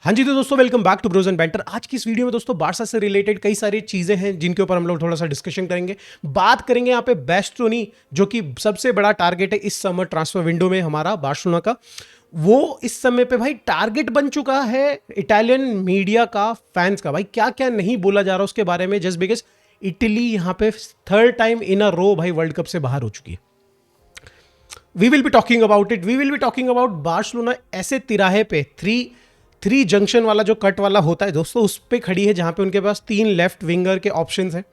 हाँ जी तो दोस्तों welcome back to bros and banter. आज की इस वीडियो में दोस्तों बारसा से रिलेटेड कई सारी चीजें हैं जिनके ऊपर हम लोग थोड़ा सा डिस्कशन करेंगे। बात करेंगे यहाँ पे बास्टोनी जो कि सबसे बड़ा टारगेट है इस समर ट्रांसफर विंडो में हमारा बार्सिलोना का। वो इस समय पे भाई टारगेट बन चुका है इटालियन मीडिया का, फैंस का। भाई क्या क्या नहीं बोला जा रहा उसके बारे में, जस्ट बिकॉज इटली यहाँ पे थर्ड टाइम इन अ रो भाई वर्ल्ड कप से बाहर हो चुकी है। We will be talking about it, we will be talking about Barcelona ऐसे तिराहे पे थ्री जंक्शन वाला जो कट वाला होता है दोस्तों, उस पे खड़ी है जहां पे उनके पास 3 लेफ्ट विंगर के ऑप्शंस हैं।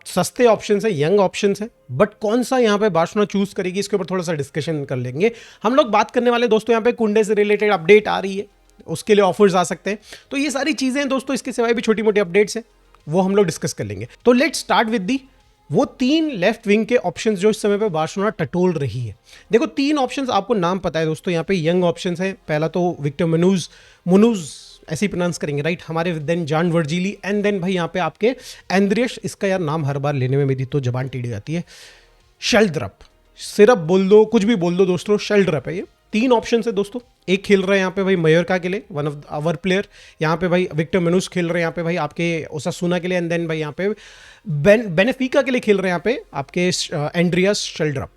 सस्ते ऑप्शंस है, यंग ऑप्शंस है, बट कौन सा यहाँ पे बार्सिलोना चूज करेगी इसके ऊपर थोड़ा सा डिस्कशन कर लेंगे। हम लोग बात करने वाले दोस्तों यहाँ पे कुंडे से रिलेटेड अपडेट आ रही है, उसके लिए ऑफर्स आ सकते हैं। तो ये सारी चीजें दोस्तों, इसके सिवाय भी छोटी मोटी अपडेट्स हैं, वो हम लोग डिस्कस कर लेंगे। तो लेट्स स्टार्ट विद दी वो 3 लेफ्ट विंग के ऑप्शंस जो इस समय पे बार्सिलोना टटोल रही है। देखो 3 ऑप्शंस आपको नाम पता है दोस्तों, यहाँ पे यंग ऑप्शंस हैं। पहला तो विक्टर मुनूज ऐसे ही प्रोनाउंस करेंगे राइट हमारे, देन जॉन वर्जिली, एंड देन भाई यहाँ पे आपके एंद्रियस, इसका यार नाम हर बार लेने में मेरी तो जबान टेढ़ी जाती है, शेल्ड्रप, सिरप बोल दो, कुछ भी बोल दो दोस्तों, शेल्ड्रप है ये। 3 ऑप्शन है दोस्तों। एक खेल रहे हैं यहाँ पे भाई मयोरका के लिए, वन ऑफ आवर प्लेयर। यहाँ पे भाई विक्टर मेनूस खेल रहे हैं यहाँ पे भाई आपके ओसासुना के लिए, एंड देन भाई यहाँ पे बेनेफिका के लिए खेल रहे हैं यहाँ पे आपके एंड्रियस शेल्ड्रप।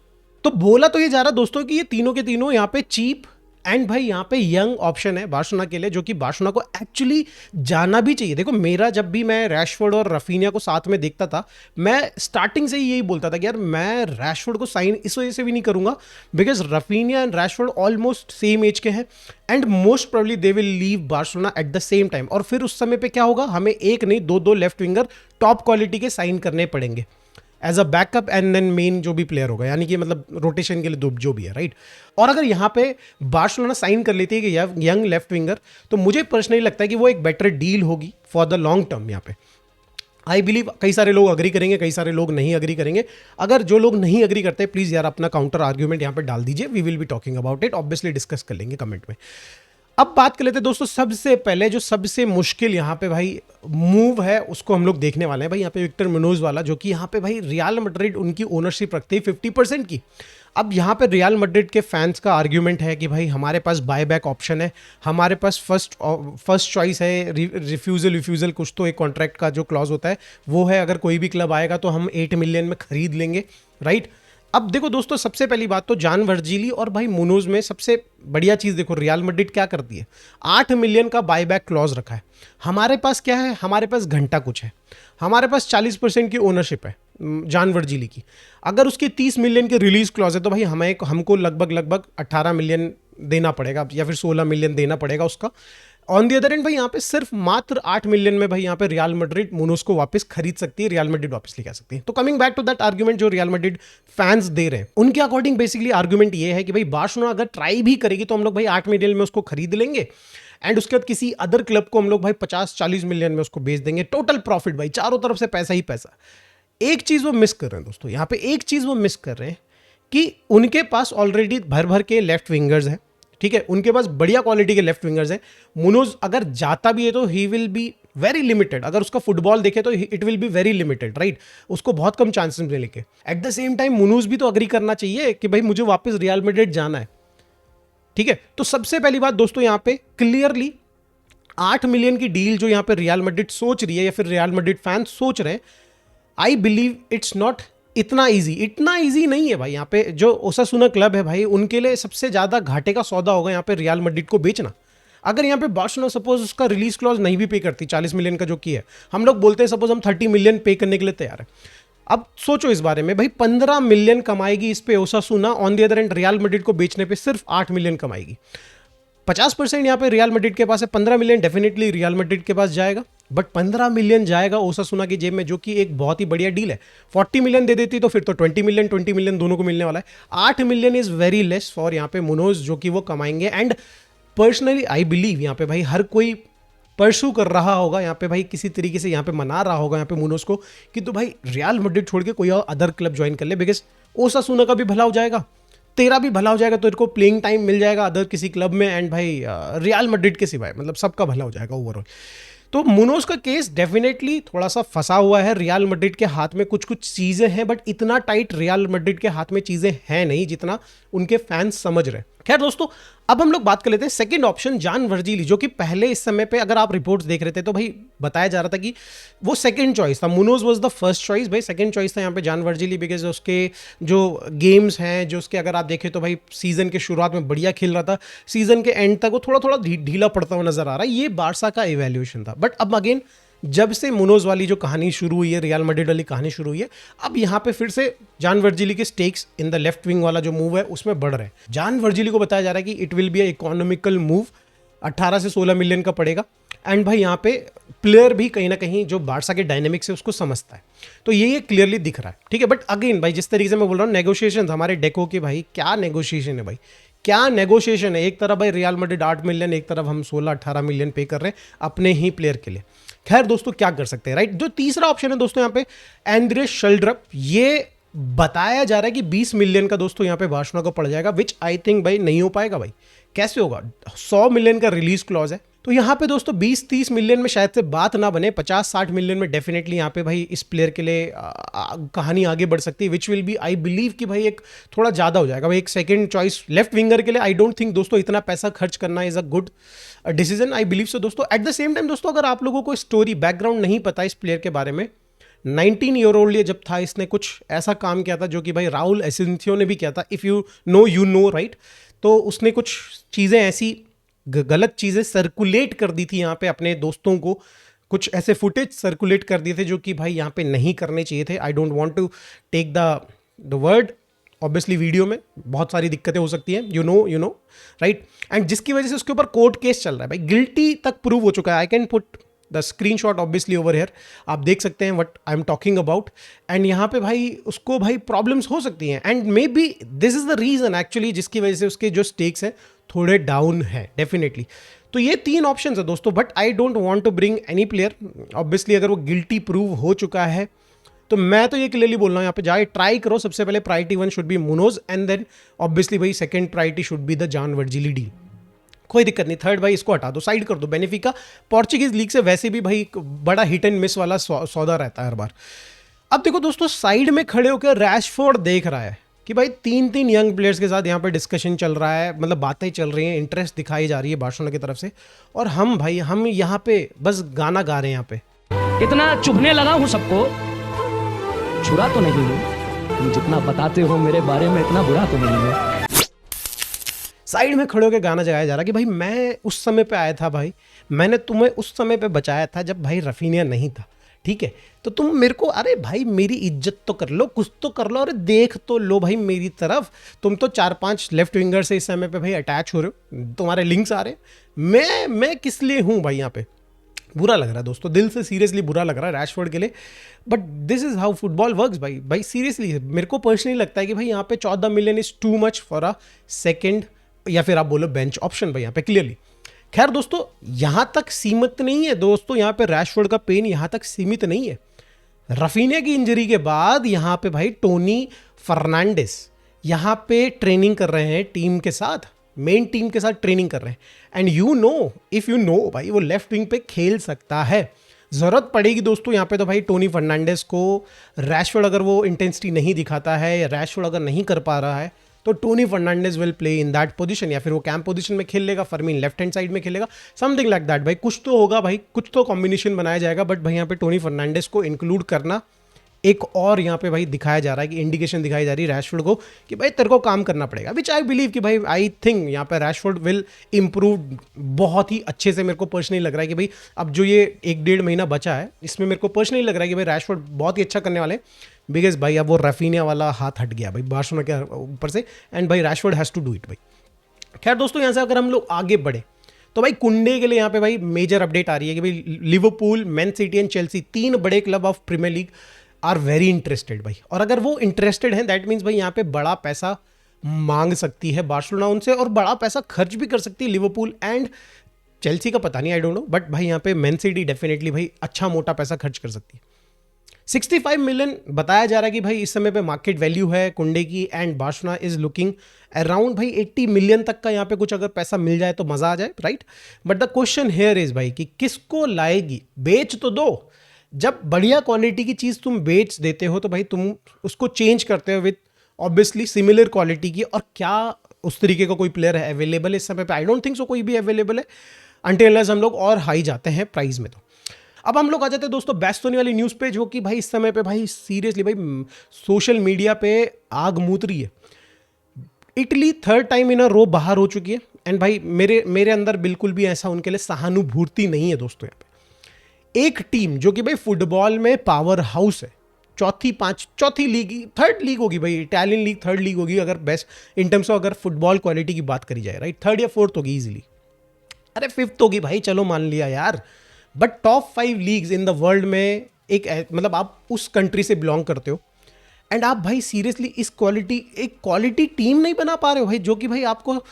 तो बोला तो ये जा रहा दोस्तों कि ये तीनों के तीनों यहाँ पे चीप एंड भाई यहाँ पे यंग ऑप्शन है बार्सिलोना के लिए, जो कि बार्सिलोना को एक्चुअली जाना भी चाहिए। देखो मेरा जब भी मैं रैशफोर्ड और रफीनिया को साथ में देखता था, मैं स्टार्टिंग से ही यही बोलता था कि यार मैं रैशफोर्ड को साइन इस वजह से भी नहीं करूंगा because Raphinha and Rashford almost same age के हैं and most probably they will leave Barcelona at the same time. और फिर उस समय पे क्या होगा, हमें एक नहीं दो लेफ्ट विंगर टॉप क्वालिटी के साइन करने पड़ेंगे as a backup and then main जो भी प्लेयर होगा, यानी कि मतलब रोटेशन के लिए जो भी है राइट। और अगर यहाँ पे बार्सिलोना साइन कर लेती है कि यंग लेफ्ट विंगर, तो मुझे पर्सनली लगता है कि वो एक बेटर डील होगी फॉर द लॉन्ग टर्म। यहाँ पे आई बिलीव कई सारे लोग अग्री करेंगे, कई सारे लोग नहीं अग्री करेंगे। अगर जो लोग नहीं अग्री करते प्लीज यार अपना काउंटर आर्ग्यूमेंट यहाँ पे डाल दीजिए, we will be talking about it, obviously discuss कर लेंगे कमेंट में। अब बात कर लेते हैं दोस्तों, सबसे पहले जो सबसे मुश्किल यहाँ पे भाई मूव है उसको हम लोग देखने वाले हैं भाई। यहाँ पे विक्टर मुनोज वाला, जो कि यहाँ पे भाई रियल मैड्रिड उनकी ओनरशिप रखते हैं 50% की। अब यहाँ पे रियल मैड्रिड के फैंस का आर्ग्यूमेंट है कि भाई हमारे पास बायबैक ऑप्शन है, हमारे पास फर्स्ट चॉइस है, रिफ्यूजल कुछ तो एक कॉन्ट्रैक्ट का जो क्लॉज होता है वो है, अगर कोई भी क्लब आएगा तो हम 8 मिलियन में खरीद लेंगे राइट। अब देखो दोस्तों, सबसे पहली बात तो जॉन वर्जिली और भाई मुनोज में सबसे बढ़िया चीज देखो रियल मैड्रिड क्या करती है, 8 मिलियन का बायबैक क्लॉज रखा है। हमारे पास क्या है, हमारे पास घंटा कुछ है, हमारे पास 40% की ओनरशिप है जॉन वर्जिली की। अगर उसके 30 मिलियन के रिलीज क्लॉज है तो भाई हमको लगभग 18 मिलियन देना पड़ेगा या फिर 16 मिलियन देना पड़ेगा उसका। ऑन दी अदर एंड भाई यहाँ पे सिर्फ मात्र 8 मिलियन में भाई यहाँ पे रियल मैड्रिड मुनोज को वापस खरीद सकती है, रियल मैड्रिड वापस लेके आ सकती है। तो coming back to that argument जो रियल मैड्रिड फैंस दे रहे हैं, उनके अकॉर्डिंग बेसिकली आर्गुमेंट ये है कि भाई बार्सिलोना अगर ट्राई भी करेगी तो हम लोग भाई 8 मिलियन में उसको खरीद लेंगे एंड उसके बाद किसी अदर क्लब को हम लोग भाई 50-40 मिलियन में उसको बेच देंगे। टोटल प्रॉफिट भाई, चारों तरफ से पैसा ही पैसा। एक चीज वो मिस कर रहे हैं दोस्तों, यहाँ पे एक चीज वो मिस कर रहे हैं कि उनके पास ऑलरेडी भर के लेफ्ट विंगर्स हैं, ठीक है, उनके पास बढ़िया क्वालिटी के लेफ्ट विंगर्स हैं। मुनोज अगर जाता भी है तो he will be very limited, अगर उसका फुटबॉल देखे तो it will be very limited right, उसको बहुत कम चांसेस मिलेंगे। एट द सेम टाइम मुनोज भी तो अग्री करना चाहिए कि भाई मुझे वापस रियल मैड्रिड जाना है, ठीक है। तो सबसे पहली बात दोस्तों, यहाँ पे क्लियरली 8 मिलियन की डील जो यहाँ पे रियल मैड्रिड सोच रही है या फिर रियल मैड्रिड फैंस सोच रहे हैं, आई बिलीव इट्स नॉट इतना इजी नहीं है भाई। यहाँ पे जो ओसासुना क्लब है भाई, उनके लिए सबसे ज्यादा घाटे का सौदा होगा यहाँ पे रियल मैड्रिड को बेचना। अगर यहाँ पे बार्सिलोना सपोज उसका रिलीज क्लॉज नहीं भी पे करती 40 मिलियन का जो किया है, हम लोग बोलते हैं सपोज हम 30 मिलियन पे करने के लिए तैयार है। अब सोचो इस बारे में भाई, 15 मिलियन कमाएगी इस पे ओसासुना, on the other and real Madrid को बेचने पे सिर्फ 8 मिलियन कमाएगी। 50% यहाँ पे रियल मैड्रिड के पास है, 15 मिलियन डेफिनेटली रियल मैड्रिड के पास जाएगा, बट 15 मिलियन जाएगा ओसासुना की जेब में, जो कि एक बहुत ही बढ़िया डील है। 40 मिलियन दे देती तो फिर तो 20 मिलियन दोनों को मिलने वाला है। 8 million is very less for यहाँ पे मुनोज, जो कि वो कमाएंगे। एंड पर्सनली आई बिलीव यहाँ पे भाई हर कोई परसू कर रहा होगा यहाँ पे भाई, किसी तरीके से यहाँ पे मना रहा होगा यहाँ पे मुनोज को कि तो भाई रियल मैड्रिड छोड़ के कोई और अदर क्लब ज्वाइन कर ले, बिकॉज ओसासुना का भी भला हो जाएगा, तेरा भी भला हो जाएगा, तो इनको प्लेइंग टाइम मिल जाएगा अदर किसी क्लब में, एंड भाई रियल मैड्रिड के सिवाय मतलब सबका भला हो जाएगा ओवरऑल। तो मुनोज का केस डेफिनेटली थोड़ा सा फंसा हुआ है। रियल मैड्रिड के हाथ में कुछ चीजें हैं, बट इतना टाइट रियल मैड्रिड के हाथ में चीजें हैं नहीं जितना उनके फैंस समझ रहे हैं। खैर दोस्तों, अब हम लोग बात कर लेते हैं सेकंड ऑप्शन जान वर्जीली, जो कि पहले इस समय पे अगर आप रिपोर्ट्स देख रहे थे तो भाई बताया जा रहा था कि वो सेकंड चॉइस था। मुनोज वाज द फर्स्ट चॉइस, भाई सेकंड चॉइस था यहाँ पे जान वर्जीली, बिकॉज उसके जो गेम्स हैं, जो उसके अगर आप देखें तो भाई सीजन के शुरुआत में बढ़िया खेल रहा था, सीजन के एंड तक वो थोड़ा थोड़ा ढीला पड़ता हुआ नजर आ रहा है। ये बारसा का इवैल्यूएशन था। बट अब अगेन जब से मुनोज वाली जो कहानी शुरू हुई है, रियल मैड्रिड वाली कहानी शुरू हुई है, अब यहाँ पे फिर से जान वर्जिली के stakes in the left wing वाला जो मूव है उसमें बढ़ रहे हैं। जान वर्जिली को बताया जा रहा है कि it will be economical move, 18 से 16 मिलियन का पड़ेगा। एंड भाई यहाँ पे प्लेयर भी कहीं ना कहीं जो बारसा के डायनेमिक्स है उसको समझता है, तो ये क्लियरली दिख रहा है, ठीक है। बट अगेन भाई जिस तरीके से मैं बोल रहा हूँ, नेगोशिएशन हमारे डेको के, भाई क्या नेगोशिएशन है भाई, क्या नेगोशिएशन है। एक तरफ भाई रियल मैड्रिड 8 मिलियन, एक तरफ हम 16-18 मिलियन पे कर रहे हैं अपने ही प्लेयर के लिए। खैर दोस्तों क्या कर सकते हैं, राइट। जो तीसरा ऑप्शन है दोस्तों यहाँ पे एंड्रे शेल्ड्रप, ये बताया जा रहा है कि 20 मिलियन का दोस्तों यहाँ पे बार्सिलोना को पड़ जाएगा, विच आई थिंक भाई नहीं हो पाएगा भाई। कैसे होगा, 100 मिलियन का रिलीज क्लॉज है, तो यहाँ पे दोस्तों 20-30 मिलियन में शायद से बात ना बने, 50-60 मिलियन में डेफिनेटली यहाँ पे भाई इस प्लेयर के लिए कहानी आगे बढ़ सकती है, which will be I believe कि भाई एक थोड़ा ज़्यादा हो जाएगा भाई। एक सेकंड चॉइस लेफ्ट विंगर के लिए आई डोंट थिंक दोस्तों इतना पैसा खर्च करना is a good decision, I believe so दोस्तों। एट द सेम टाइम दोस्तों अगर आप लोगों को स्टोरी बैकग्राउंड नहीं पता इस प्लेयर के बारे में, 19 ईयर ओल्ड ये जब था, इसने कुछ ऐसा काम किया था जो कि भाई राउल एसेंसियो ने भी किया था, इफ़ यू नो राइट। तो उसने कुछ चीज़ें ऐसी गलत चीज़ें सर्कुलेट कर दी थी यहाँ पे अपने दोस्तों को, कुछ ऐसे फुटेज सर्कुलेट कर दिए थे जो कि भाई यहाँ पे नहीं करने चाहिए थे। I don't want to take the word, obviously video में बहुत सारी दिक्कतें हो सकती हैं, यू नो राइट। एंड जिसकी वजह से उसके ऊपर कोर्ट केस चल रहा है भाई, गिल्टी तक प्रूव हो चुका है। I can put the screenshot obviously over here, आप देख सकते हैं what I am talking about. And यहाँ पे भाई उसको भाई प्रॉब्लम्स हो सकती हैं, and maybe this is the reason actually जिसकी वजह से उसके जो स्टेक्स हैं थोड़े डाउन है डेफिनेटली। तो ये 3 ऑप्शन है दोस्तों, but I don't want to bring any player. Obviously अगर वो गिल्टी प्रूव हो चुका है तो मैं तो ये क्लियरली बोल रहा हूँ यहाँ पे जाए ट्राई करो। सबसे पहले priority 1 should be Munoz, and then obviously भाई second priority should be the जान वर्जिली डील। कोई दिक्कत नहीं, थर्ड भाई इसको हटा दो, साइड कर दो। बेनिफिका पॉर्चुगीज लीग से वैसे भी भाई बड़ा हिट एंड मिस वाला सौदा रहता है हर बार। अब देखो दोस्तों, साइड में खड़े होकर रैशफोर्ड देख रहा है कि भाई 3 यंग प्लेयर्स के साथ यहाँ पे डिस्कशन चल रहा है, मतलब बातें चल रही हैं, इंटरेस्ट दिखाई जा रही है बार्सिलोना की तरफ से, और हम यहाँ पे बस गाना गा रहे हैं। यहाँ पे इतना चुभने लगा हूँ सबको, छुरा तो नहीं हूँ, तुम जितना बताते हो मेरे बारे में इतना बुरा तो नहीं हूँ। साइड में खड़े होकर गाना जगाया जा रहा कि भाई मैं उस समय पे आया था, भाई मैंने तुम्हें उस समय पे बचाया था जब भाई रफीनिया नहीं था, ठीक है। तो तुम मेरे को, अरे भाई मेरी इज्जत तो कर लो, कुछ तो कर लो, अरे देख तो लो भाई मेरी तरफ। तुम तो 4-5 लेफ्ट विंगर से इस समय पे भाई अटैच हो रहे हो, तुम्हारे लिंक्स आ रहे हैं, मैं किस लिए हूँ भाई। यहाँ पे बुरा लग रहा है दोस्तों, दिल से सीरियसली बुरा लग रहा है रैशफोर्ड के लिए, but this is how football works भाई सीरियसली मेरे को पर्सनली लगता है कि भाई यहाँ पे 14 million is too much for a second, या फिर आप बोलो बेंच ऑप्शन भाई यहाँ पे क्लियरली। खैर दोस्तों यहाँ तक सीमित नहीं है दोस्तों, यहाँ पे रैशफोर्ड का पेन यहाँ तक सीमित नहीं है। रफीनिया की इंजरी के बाद यहाँ पे भाई टोनी फर्नांडिस यहाँ पे ट्रेनिंग कर रहे हैं टीम के साथ, मेन टीम के साथ ट्रेनिंग कर रहे हैं। एंड इफ यू नो भाई वो लेफ्ट विंग पे खेल सकता है। ज़रूरत पड़ेगी दोस्तों यहाँ पे तो भाई टोनी फर्नांडिस को, रैशफोर्ड अगर वो इंटेंसिटी नहीं दिखाता है या रैशफोर्ड अगर नहीं कर पा रहा है तो Tony Fernandes will play in that position, या फिर वो कैंप पोजीशन में खेल लेगा, फर्मीन लेफ्ट हैंड साइड में खेलेगा, समथिंग लाइक दैट भाई। कुछ तो होगा भाई, कुछ तो कॉम्बिनेशन बनाया जाएगा, बट भाई यहाँ पे टोनी फर्नांडिस को इंक्लूड करना एक और यहाँ पे भाई दिखाया जा रहा है कि इंडिकेशन दिखाई जा रही है रैशफोर्ड को कि भाई तेरे को काम करना पड़ेगा, विच आई बिलीव कि भाई आई थिंक यहाँ पे रैशफोर्ड विल इम्प्रूव बहुत ही अच्छे से। मेरे को पर्सनली लग रहा है कि भाई अब जो ये 1-1.5 महीना बचा है इसमें मेरे को पर्सनली लग रहा है कि भाई रैशफोर्ड बहुत ही अच्छा करने वाले हैं, बिकॉज भाई अब वो रफीनिया वाला हाथ हट गया भाई बार्सिलोना के ऊपर से, एंड भाई Rashford has to do it भाई। खैर दोस्तों यहाँ से अगर हम लोग आगे बढ़े तो भाई कुंडे के लिए यहाँ पे भाई मेजर अपडेट आ रही है कि भाई Liverpool, Man City and Chelsea, 3 बड़े club of Premier League are very interested भाई। और अगर वो इंटरेस्टेड हैं दैट मीन्स भाई यहाँ पे बड़ा पैसा मांग सकती है बार्सिलोना उनसे, और बड़ा पैसा खर्च भी कर सकती है लिवरपूल एंड चेल्सी का पता नहीं, आई डोंट नो, बट भाई यहाँ पे मैन सिटी डेफिनेटली भाई अच्छा मोटा पैसा खर्च कर सकती है। 65 मिलियन बताया जा रहा है कि भाई इस समय पे मार्केट वैल्यू है कुंडे की, and Barcelona is looking around भाई 80 मिलियन तक का यहाँ पे कुछ अगर पैसा मिल जाए तो मजा आ जाए, right. But the question here is भाई कि किसको लाएगी, बेच तो दो। जब बढ़िया क्वालिटी की चीज़ तुम बेच देते हो तो भाई तुम उसको चेंज करते हो विद ऑब्वियसली सिमिलर क्वालिटी की, और क्या उस तरीके का कोई प्लेयर है अवेलेबल है इस समय पे, आई डोंट थिंक सो कोई भी अवेलेबल है अनटिल अनलेस हम लोग और हाई जाते हैं प्राइस में। तो अब हम लोग आ जाते हैं दोस्तों बेस्टोनी वाली न्यूज़ पे, जो कि भाई इस समय पे भाई सीरियसली भाई सोशल मीडिया पे आग मूत रही है। इटली थर्ड टाइम इन अ रो बाहर हो चुकी है एंड भाई मेरे अंदर बिल्कुल भी ऐसा उनके लिए सहानुभूति नहीं है दोस्तों। यहाँ पे एक टीम जो कि भाई फुटबॉल में पावर हाउस है, चौथी लीग, थर्ड लीग होगी भाई, इटालियन लीग थर्ड लीग होगी अगर बेस्ट इन टर्म्स ऑफ अगर फुटबॉल क्वालिटी की बात करी जाए, राइट, थर्ड या फोर्थ होगी इजीली, अरे फिफ्थ होगी भाई, चलो मान लिया यार, but top 5 leagues in the world में एक मतलब आप उस कंट्री से बिलोंग करते हो एंड आप भाई सीरियसली इस एक क्वालिटी टीम नहीं बना पा रहे हो भाई, जो कि भाई आपको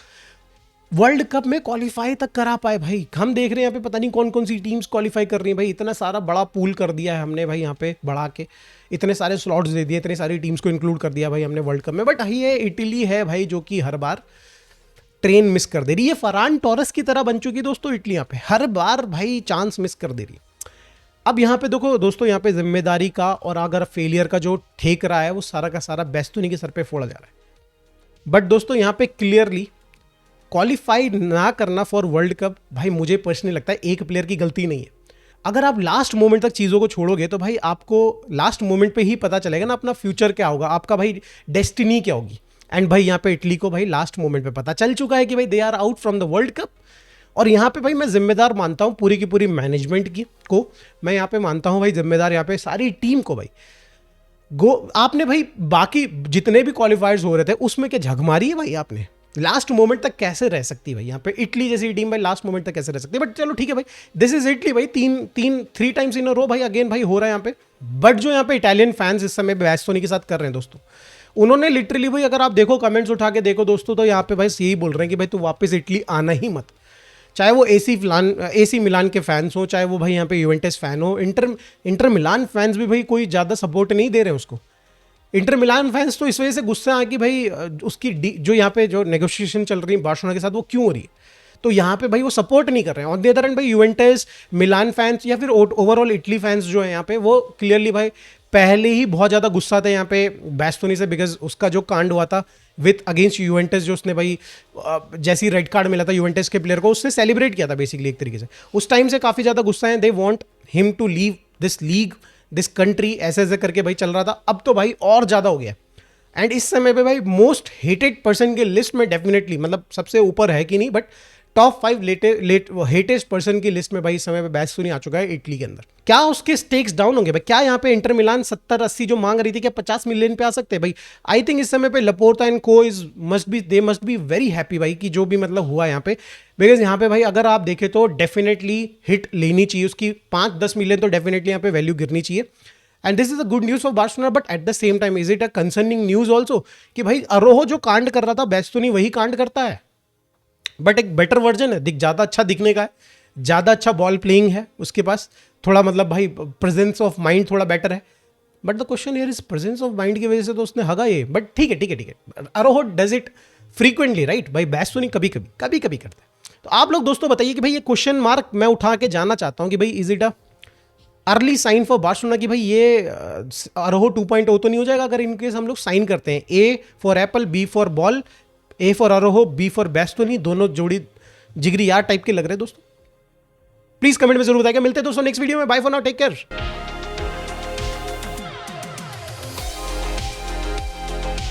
वर्ल्ड कप में क्वालिफाई तक करा पाए। भाई हम देख रहे हैं यहाँ पे पता नहीं कौन कौन सी टीम्स क्वालिफाई कर रही हैं भाई, इतना सारा बड़ा पूल कर दिया है हमने भाई, यहाँ पे बढ़ा के इतने सारे स्लॉट्स दे दिए, इतने सारी टीम्स को इंक्लूड कर दिया भाई हमने वर्ल्ड कप में, बट ये इटली है भाई जो कि हर बार ट्रेन मिस कर दे रही है। फरान टोरस की तरह बन चुकी है दोस्तों इटली, यहाँ पे हर बार भाई चांस मिस कर दे रही है। अब यहाँ पे देखो दोस्तों, यहाँ पे जिम्मेदारी का और अगर फेलियर का जो ठेक रहा है वो सारा का सारा बेस्तोनी के सर पे फोड़ा जा रहा है। बट दोस्तों यहाँ पे क्लियरली क्वालिफाई ना करना फॉर वर्ल्ड कप भाई मुझे पर्सनली लगता है एक प्लेयर की गलती नहीं है। अगर आप लास्ट मोमेंट तक चीज़ों को छोड़ोगे तो भाई आपको लास्ट मोमेंट पे ही पता चलेगा ना अपना फ्यूचर क्या होगा, आपका भाई डेस्टिनी क्या होगी। एंड भाई यहाँ पे इटली को भाई लास्ट मोमेंट पे पता चल चुका है कि भाई they are out from the World Cup. और यहाँ पे भाई मैं जिम्मेदार मानता हूँ पूरी की पूरी मैनेजमेंट की को, मैं यहाँ पे मानता हूँ भाई जिम्मेदार यहाँ पे सारी टीम को भाई। आपने भाई बाकी जितने भी क्वालिफायर्स हो रहे थे उसमें क्या झक मारी है भाई आपने, लास्ट मोमेंट तक कैसे रह सकती है भाई यहाँ पे इटली जैसी टीम भाई, लास्ट मोमेंट तक कैसे रह सकती है। बट चलो ठीक है भाई, दिस इज इटली भाई, थ्री टाइम्स इन अ रो भाई अगेन भाई हो रहा है यहाँ पे। बट जो यहाँ पे इटालियन फैंस इस समय बेस्तोनी के साथ कर रहे हैं दोस्तों, उन्होंने लिटरली भाई अगर आप देखो कमेंट्स उठा के देखो दोस्तों, तो यहाँ पे भाई यही बोल रहे हैं कि भाई तू वापस इटली आना ही मत। चाहे वो एसी मिलान के फैंस हो, चाहे वो भाई यहाँ पे यूवेंटस फैन हो, इंटर मिलान फैंस भी भाई कोई ज़्यादा सपोर्ट नहीं दे रहे हैं उसको। इंटर मिलान फैंस तो इस वजह से गुस्सा आ कि भाई उसकी जो यहाँ पे जो नेगोशिएशन चल रही है बार्सिलोना के साथ वो क्यों हो रही है, तो यहाँ पे भाई वो सपोर्ट नहीं कर रहे हैं। ऑन द अदर हैंड भाई यूवेंटस मिलान फैंस या फिर ओवरऑल इटली फैंस जो है यहाँ पे वो क्लियरली भाई पहले ही बहुत ज़्यादा गुस्सा थे यहाँ पे बेस्तोनी से, बिकॉज उसका जो कांड हुआ था विथ अगेंस्ट यूवेंटस, जो उसने भाई जैसी रेड कार्ड मिला था यूवेंटस के प्लेयर को, उसने सेलिब्रेट किया था बेसिकली एक तरीके से। उस टाइम से काफ़ी ज़्यादा गुस्सा है, they want him to leave this league this country, ऐसे करके भाई चल रहा था। अब तो भाई और ज़्यादा हो गया एंड इस समय पे भाई मोस्ट हेटेड पर्सन के लिस्ट में डेफिनेटली, मतलब सबसे ऊपर है कि नहीं, बट टॉप 5 हेटेस्ट पर्सन की लिस्ट में भाई इस समय पे बेस्तोनी आ चुका है इटली के अंदर। क्या उसके स्टेक्स डाउन होंगे भाई? क्या यहाँ पे इंटर मिलान 70-80 जो मांग रही थी, क्या 50 मिलियन पे आ सकते हैं भाई? आई थिंक इस समय पे लपोर्ता एंड को they must be very happy भाई कि जो भी मतलब हुआ यहाँ पे, बिकॉज यहाँ पे भाई अगर आप देखें तो डेफिनेटली हिट लेनी चाहिए उसकी, 5-10 मिलियन तो डेफिनेटली यहाँ पे वैल्यू गिरनी चाहिए। And this is a good news for Barcelona, but at the same time is it a concerning news also कि भाई अरोहो जो कांड कर रहा था बेस्तोनी वही कांड करता है, बट एक बेटर वर्जन है, ज़्यादा अच्छा दिखने का है, ज़्यादा अच्छा बॉल प्लेइंग है उसके पास, थोड़ा मतलब भाई प्रेजेंस ऑफ माइंड थोड़ा बेटर है। But the question here is presence of mind की वजह से तो उसने हगा ये, बट ठीक है अरोहो डज इट फ्रीक्वेंटली राइट भाई, बेस्तोनी कभी कभी करता है। तो आप लोग दोस्तों बताइए कि भाई ये क्वेश्चन मार्क मैं उठा के जानना चाहता हूँ कि भाई is it a early sign for Barcelona कि भाई ये अरोहो 2.0 तो नहीं हो जाएगा अगर इनकेस हम लोग साइन करते हैं? A for apple, B for ball, A for अरोहो, बी फॉर बेस्तोनी, दोनों जोड़ी जिगरी यार टाइप के लग रहे हैं दोस्तों। प्लीज कमेंट में जरूर बताइए। मिलते हैं दोस्तों नेक्स्ट वीडियो में, bye for now, take care.